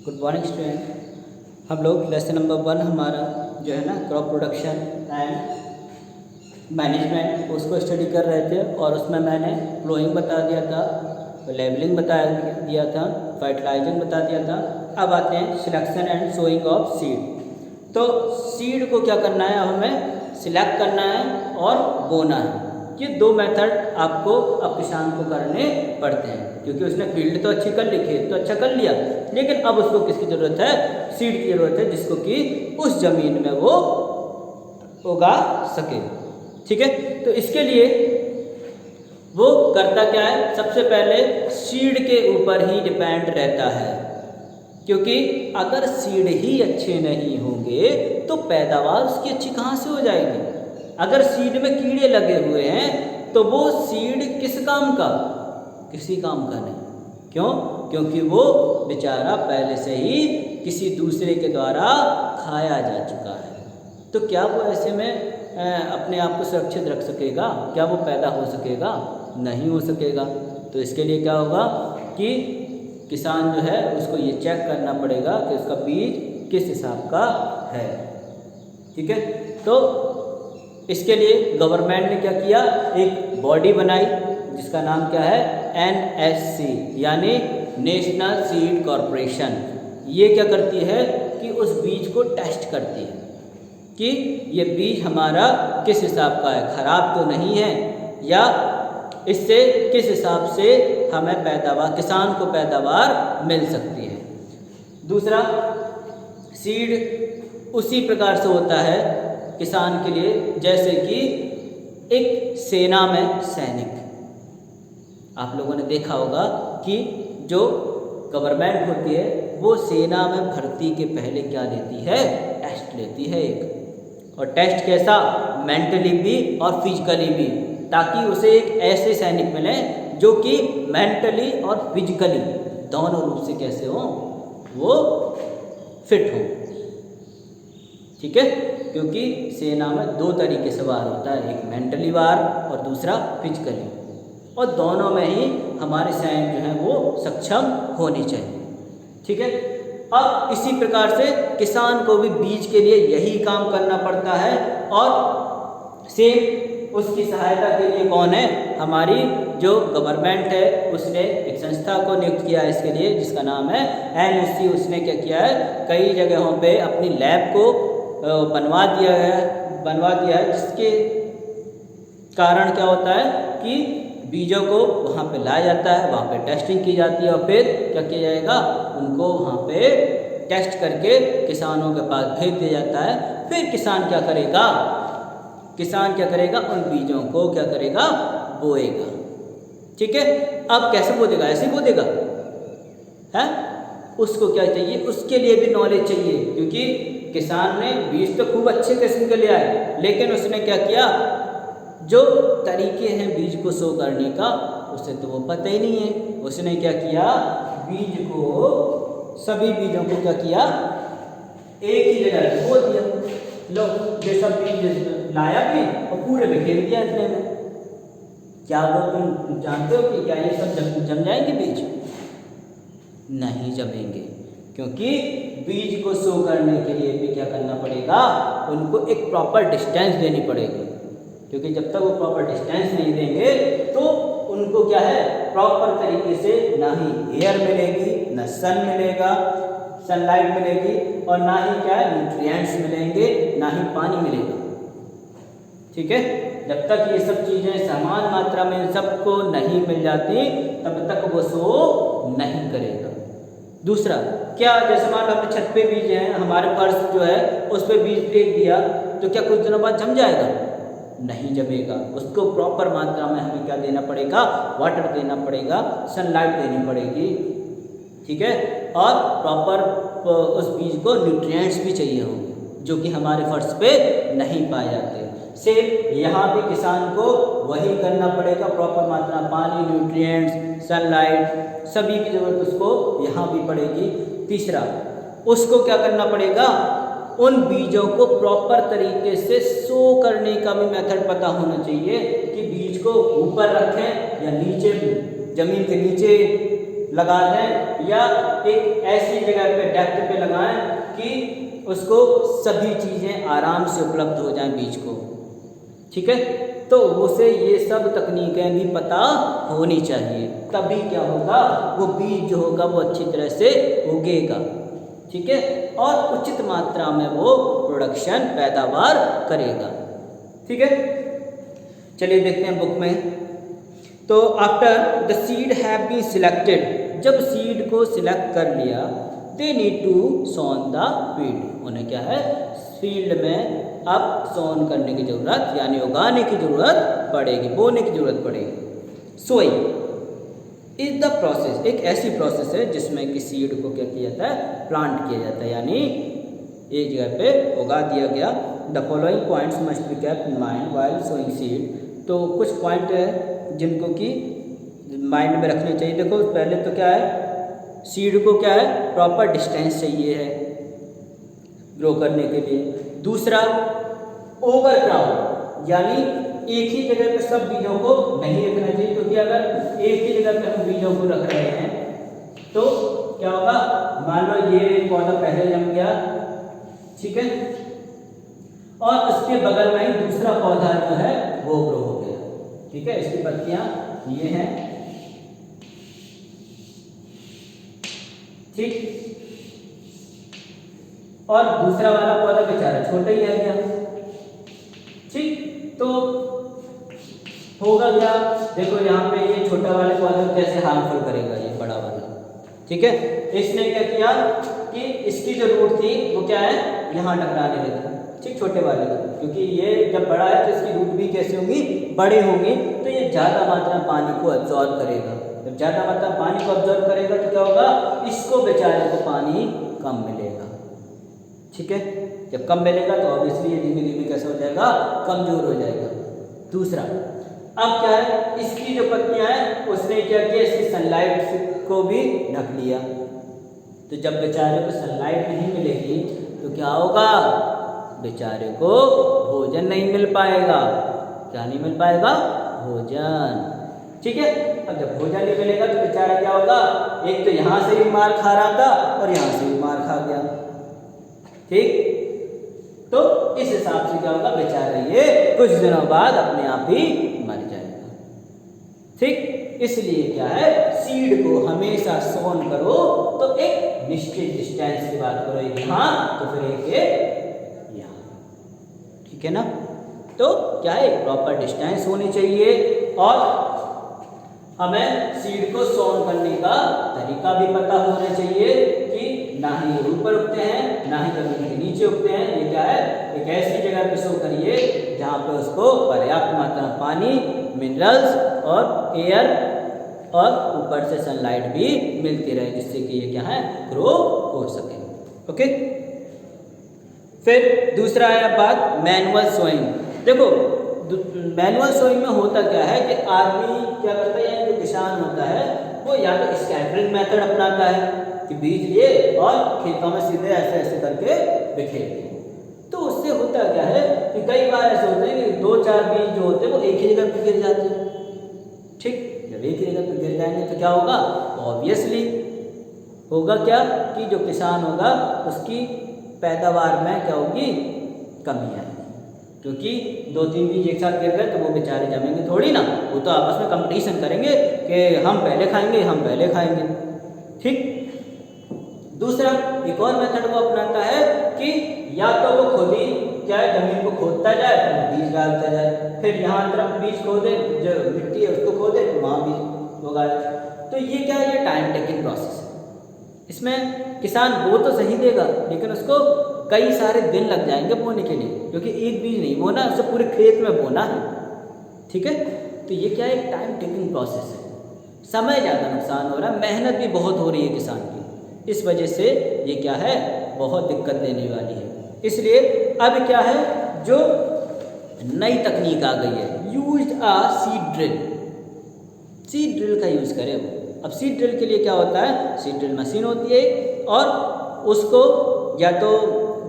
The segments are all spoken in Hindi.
Good morning student. हम लोग लेसन नंबर 1 हमारा जो है ना क्रॉप प्रोडक्शन एंड मैनेजमेंट उसको स्टडी कर रहे थे और उसमें मैंने प्लोइंग बता दिया था, लेवलिंग बता दिया था, फर्टिलाइजिंग बता दिया था। अब आते हैं selection and sowing of seed. तो सीड को क्या करना है, अब हमें सिलेक्ट करना है और बोना है। ये दो मेथड आपको अब किसान को करने पड़ते हैं, क्योंकि उसने फील्ड तो अच्छी कर ली, खेत तो अच्छा कर लिया, लेकिन अब उसको किसकी ज़रूरत है, सीड की ज़रूरत है, जिसको कि उस ज़मीन में वो उगा सके। ठीक है, तो इसके लिए वो करता क्या है, सबसे पहले सीड के ऊपर ही डिपेंड रहता है, क्योंकि अगर सीड ही अच्छे नहीं होंगे तो पैदावार उसकी अच्छी कहाँ से हो जाएगी। अगर सीड में कीड़े लगे हुए हैं तो वो सीड किस काम का, किसी काम का नहीं। क्यों? क्योंकि वो बेचारा पहले से ही किसी दूसरे के द्वारा खाया जा चुका है। तो क्या वो ऐसे में अपने आप को सुरक्षित रख सकेगा? क्या वो पैदा हो सकेगा? नहीं हो सकेगा। तो इसके लिए क्या होगा कि किसान जो है उसको ये चेक करना पड़ेगा कि उसका बीज किस हिसाब का है। ठीक है, तो इसके लिए गवर्नमेंट ने क्या किया, एक बॉडी बनाई जिसका नाम क्या है, NSC यानी नेशनल सीड कॉरपोरेशन। ये क्या करती है कि उस बीज को टेस्ट करती है कि ये बीज हमारा किस हिसाब का है, खराब तो नहीं है, या इससे किस हिसाब से हमें पैदावार, किसान को पैदावार मिल सकती है। दूसरा, सीड उसी प्रकार से होता है किसान के लिए जैसे कि एक सेना में सैनिक। आप लोगों ने देखा होगा कि जो गवर्नमेंट होती है वो सेना में भर्ती के पहले क्या लेती है, टेस्ट लेती है एक। और टेस्ट कैसा, मेंटली भी और फिजिकली भी, ताकि उसे एक ऐसे सैनिक मिले जो कि मेंटली और फिजिकली दोनों रूप से कैसे हो, वो फिट हो। ठीक है, क्योंकि सेना में दो तरीके से वार होता है, एक मेंटली वार और दूसरा फिजिकली, और दोनों में ही हमारे सैनिक जो हैं वो सक्षम होने चाहिए। ठीक है, अब इसी प्रकार से किसान को भी बीज के लिए यही काम करना पड़ता है, और सेम उसकी सहायता के लिए कौन है, हमारी जो गवर्नमेंट है उसने एक संस्था को नियुक्त किया है इसके लिए, जिसका नाम है NSC। उसने क्या किया है, कई जगहों पे अपनी लैब को बनवा दिया है, जिसके कारण क्या होता है कि बीजों को वहाँ पे लाया जाता है, वहाँ पे टेस्टिंग की जाती है, और फिर क्या किया जाएगा, उनको वहाँ पे टेस्ट करके किसानों के पास भेज दिया जाता है। फिर किसान क्या करेगा, उन बीजों को क्या करेगा, बोएगा। ठीक है, अब कैसे बो देगा, ऐसे बो देगा है, उसको क्या चाहिए, उसके लिए भी नॉलेज चाहिए, क्योंकि किसान ने बीज तो खूब अच्छे किस्म के ले आए, लेकिन उसने क्या किया, जो तरीके हैं बीज को सो करने का उसे तो वो पता ही नहीं है। उसने क्या किया, बीज को, सभी बीजों को क्या किया, एक ही जगह बो दिया। लो, ये सब बीज लाया भी और पूरे बिखेर दिया इतने में। क्या वो तुम जानते हो कि क्या ये सब जम जाएंगे बीज? नहीं जमेंगे, क्योंकि बीज को सो करने के लिए भी क्या करना पड़ेगा, उनको एक प्रॉपर डिस्टेंस देनी पड़ेगी, क्योंकि जब तक वो प्रॉपर डिस्टेंस नहीं देंगे तो उनको क्या है, प्रॉपर तरीके से ना ही एयर मिलेगी, ना सन मिलेगा, सनलाइट मिलेगी, और ना ही क्या है, न्यूट्रिएंट्स मिलेंगे, ना ही पानी मिलेगा। ठीक है, जब तक ये सब चीज़ें समान मात्रा में सबको नहीं मिल जाती तब तक वो सो नहीं करेगा। दूसरा क्या, जैसे मान लो अपने छत पे बीज हैं, हमारे फर्श जो है उस पर बीज फेंक दिया, तो क्या कुछ दिनों बाद जम जाएगा? नहीं जमेगा। उसको प्रॉपर मात्रा में हमें क्या देना पड़ेगा, वाटर देना पड़ेगा, सनलाइट देनी पड़ेगी। ठीक है, और प्रॉपर उस बीज को न्यूट्रिएंट्स भी चाहिए होंगे, जो कि हमारे फर्श पे नहीं पाए जाते। सेम यहाँ भी किसान को वही करना पड़ेगा, प्रॉपर मात्रा पानी, न्यूट्रिएंट्स, सनलाइट, सभी की ज़रूरत उसको यहाँ भी पड़ेगी। तीसरा, उसको क्या करना पड़ेगा, उन बीजों को प्रॉपर तरीके से सो करने का भी मेथड पता होना चाहिए, कि बीज को ऊपर रखें या नीचे, ज़मीन के नीचे लगा दें, या एक ऐसी जगह पे डेप्थ पे लगाएं कि उसको सभी चीज़ें आराम से उपलब्ध हो जाएं बीज को। ठीक है, तो उसे ये सब तकनीकें भी पता होनी चाहिए, तभी क्या होगा, वो बीज जो होगा वो अच्छी तरह से उगेगा। ठीक है, और उचित मात्रा में वो प्रोडक्शन पैदावार करेगा। ठीक है, चलिए देखते हैं बुक में। तो after the seed have been selected, जब सीड को सिलेक्ट कर लिया, they need to sown the field, उन्हें क्या है, फील्ड में अब सोन करने की ज़रूरत यानी उगाने की ज़रूरत पड़ेगी, बोने की ज़रूरत पड़ेगी। सोइंग इज द प्रोसेस, एक ऐसी प्रोसेस है जिसमें कि सीड को क्या किया जाता है, प्लांट किया जाता है, यानी एक जगह पे उगा दिया गया। The following points must be kept in mind while sowing seed, तो कुछ पॉइंट है जिनको कि माइंड में रखने चाहिए। देखो पहले तो क्या है, सीड को क्या है, प्रॉपर डिस्टेंस चाहिए है ग्रो करने के लिए। दूसरा, ओवरक्राउड, यानी एक ही जगह पे सब बीजों को नहीं रखना चाहिए, क्योंकि अगर एक ही जगह पे हम बीजों को रख रहे हैं तो क्या होगा, मान लो ये पौधा पहले जम गया, ठीक है, और उसके बगल में ही दूसरा पौधा जो है वो ग्रो हो गया। ठीक है, इसकी पत्तियां ये हैं, ठीक, और दूसरा वाला पौधा बेचारा छोटा ही रह गया। ठीक, तो होगा क्या, देखो यहाँ पे ये छोटा वाले पौधे को कैसे हार्मफुल करेगा ये बड़ा वाला। ठीक है, इसने क्या किया कि इसकी जो रूट थी वो क्या है, यहाँ टकराने लगी, ठीक, छोटे वाले को, क्योंकि ये जब बड़ा है तो इसकी रूट भी कैसे होंगी, बड़े होंगे, तो ये ज़्यादा मात्रा में पानी को एब्जॉर्ब करेगा। जब ज़्यादा मात्रा में पानी को एब्जॉर्ब करेगा तो क्या होगा, इसको बेचारे को पानी कम मिलेगा। ठीक है, जब कम मिलेगा तो ऑब्वियसली ये धीमे धीमे कैसे हो जाएगा, कमजोर हो जाएगा। दूसरा, अब क्या है, इसकी जो पत्तियां हैं उसने क्या किया, इसकी सनलाइट को भी ढक लिया, तो जब बेचारे को सनलाइट नहीं मिलेगी तो क्या होगा, बेचारे को भोजन नहीं मिल पाएगा। क्या नहीं मिल पाएगा, भोजन। ठीक है, अब जब भोजन नहीं मिलेगा तो बेचारा क्या होगा, एक तो यहाँ से भी मार खा रहा था और यहाँ से भी मार खा गया। ठीक, तो इस हिसाब से क्या होगा, बेचारा ये कुछ दिनों बाद अपने आप ही मर जाएगा। ठीक, इसलिए क्या है, सीड को हमेशा सोन करो तो एक निश्चित डिस्टेंस की बात करो, एक यहाँ तो फिर एक यहाँ। ठीक है ना, तो क्या है, प्रॉपर डिस्टेंस होनी चाहिए, और हमें सीड को सोन करने का तरीका भी पता होना चाहिए कि ना ही ये ऊपर उगते हैं ना ही जमीन के नीचे उगते हैं। ये क्या है, एक ऐसी जगह पे शो करिए जहाँ पे उसको पर्याप्त मात्रा में पानी, मिनरल्स और एयर और ऊपर से सनलाइट भी मिलती रहे, जिससे कि ये क्या है, ग्रो हो सके। ओके, फिर दूसरा है बात मैनुअल सोइंग। देखो मैनुअल सोइंग में होता क्या है कि आदमी क्या करता है, यानी जो किसान होता है वो या तो स्कैटरिंग मेथड अपनाता है कि बीज लिए और खेतों में सीधे ऐसे ऐसे करके बिखेर दिए। तो उससे होता क्या है कि कई बार ऐसे होते हैं कि 2-4 बीज जो होते हैं वो एक ही जगह पर गिर जाते हैं। ठीक, जब एक ही जगह पर गिर जाएंगे तो क्या होगा, ऑब्वियसली होगा क्या कि जो किसान होगा उसकी पैदावार में क्या होगी, कमी आएगी, क्योंकि 2-3 बीज एक साथ गिर गए तो वो बेचारे जमेंगे थोड़ी ना, वो तो आपस में कंपटीशन करेंगे कि हम पहले खाएंगे, हम पहले खाएंगे। ठीक, दूसरा एक और मेथड वो अपनाता है कि या तो वो खुद ही क्या है, जमीन को खोदता जाए फिर बीज डालता जाए, फिर यहाँ तरफ बीज खोदे, जो मिट्टी है उसको खोदे तो वहाँ बीज उगाए। तो ये क्या है, ये टाइम टेकिंग प्रोसेस है। इसमें किसान बो तो सही देगा लेकिन उसको कई सारे दिन लग जाएंगे बोने के लिए, क्योंकि एक बीज नहीं बोना, उसे पूरे खेत में बोना है। ठीक है, तो ये क्या है, एक टाइम टेकिंग प्रोसेस है, समय ज़्यादा नुकसान हो रहा है, मेहनत भी बहुत हो रही है किसान की, इस वजह से ये क्या है, बहुत दिक्कत देने वाली है। इसलिए अब क्या है, जो नई तकनीक आ गई है, use a seed drill, seed drill का यूज़ करें। अब सीड ड्रिल के लिए क्या होता है, सीड ड्रिल मशीन होती है और उसको या तो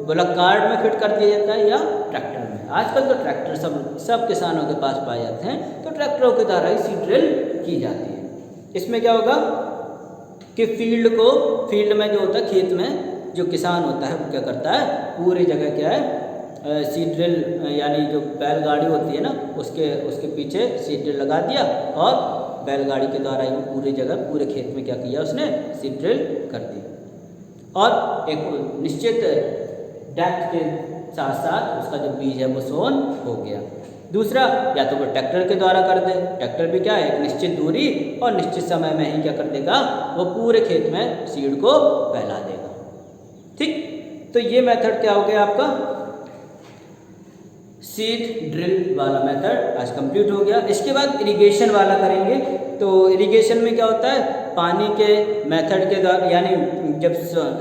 बुलक कार्ट में फिट कर दिया जाता है या ट्रैक्टर में। आजकल तो ट्रैक्टर सब किसानों के पास पाए जाते हैं, तो ट्रैक्टरों के द्वारा ही सीड ड्रिल की जाती है। इसमें क्या होगा, कि फील्ड में जो होता है, खेत में जो किसान होता है वो क्या करता है, पूरी जगह क्या है सीड ड्रिल, यानी जो बैलगाड़ी होती है ना उसके पीछे सीड ड्रिल लगा दिया और बैलगाड़ी के द्वारा ही पूरी जगह पूरे खेत में क्या किया उसने, सीड ड्रिल कर दिया। और एक निश्चित डेप्थ के साथ साथ उसका जो बीज है वो सोन हो गया। दूसरा, या तो वो ट्रैक्टर के द्वारा कर दे, ट्रैक्टर भी क्या है एक निश्चित दूरी और निश्चित समय में ही क्या कर देगा, वो पूरे खेत में सीड को फैला देगा। ठीक, तो ये मेथड क्या हो गया आपका, सीड ड्रिल वाला मेथड आज कंप्लीट हो गया। इसके बाद इरिगेशन वाला करेंगे। तो इरिगेशन में क्या होता है, पानी के मेथड के द्वारा, यानी जब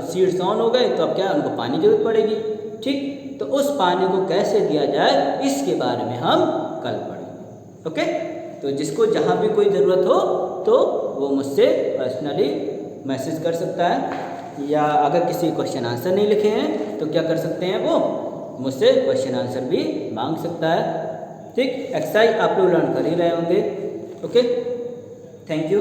सीड सोन हो गए तो अब क्या उनको पानी की जरूरत पड़ेगी। ठीक, तो उस पानी को कैसे दिया जाए इसके बारे में हम कल पढ़ेंगे। ओके, तो जिसको जहाँ भी कोई ज़रूरत हो तो वो मुझसे पर्सनली मैसेज कर सकता है, या अगर किसी क्वेश्चन आंसर नहीं लिखे हैं तो क्या कर सकते हैं, वो मुझसे क्वेश्चन आंसर भी मांग सकता है। ठीक, एक्सरसाइज आप लोग लर्न कर ही रहे होंगे। Okay, thank you.